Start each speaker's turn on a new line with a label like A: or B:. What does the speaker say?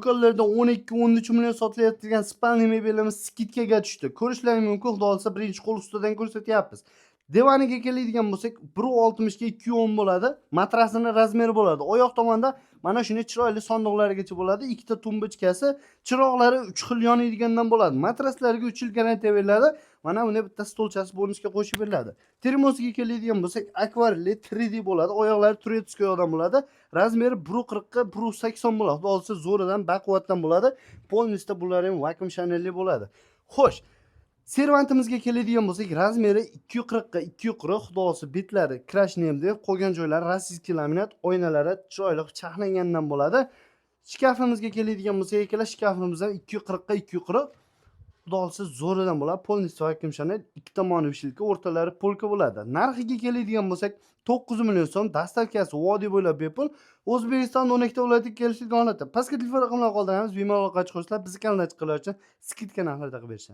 A: Do'konlarda 12-13 million sotilayotgan spalniy mebelimiz skidkaga tushdi. Ko'rishlaring mumkin, xudo olsa birinchi qo'l ustidan ko'rsatyapmiz. Divaniga keladigan bo'lsak, 1.60 ga 2.10 bo'ladi. Matrasini razmeri bo'ladi. Oyoq tomonda mana shunday chiroyli sondiqlargacha bo'ladi. Ikkita tumbochkasi, chiroqlari 3 xil yonadigandan bo'ladi. Matraslarga 3 yil garantiya beriladi. Mana bunday bitta stolchasi bonusga qo'shib beriladi. Termosiga keladigan bo'lsak, akvarelli 3D bo'ladi. Oyoqlari turetskiy odam bo'ladi. Razmeri 1.40 ga 1.80 bo'ladi. Xudo olsa zo'ridan baquvvatdan bo'ladi. Polnistda bular ham vakuum shanelli bo'ladi. Xo'sh, servantimizga keladigan bo'lsak, razmeri 240 ga 240, xudo olsa betlari krashnemda, qolgan joylari rossiyskiy laminat, oynalari chiroyli chaqlangandan bo'ladi. Shkafimizga keladigan bo'lsak, ikkala shkafimiz ham 240 ga 240. Xudo olsa zo'ridan bo'ladi. Polnistda vakuum shanel, ikki tomoni vishilka, o'rtalari polka bo'ladi. Narxiga keladigan bo'lsak, 9 million so'm, dastavkasi vodiy bo'ylab bepul. O'zbekiston 12 ta viloyatga kelishli holatda. Pastga telefon raqamlarini qoldiramiz. Bemalol aloqa chiqishlar bizni kanalda chiqarlar uchun skidka narxlarda qilib berishadi.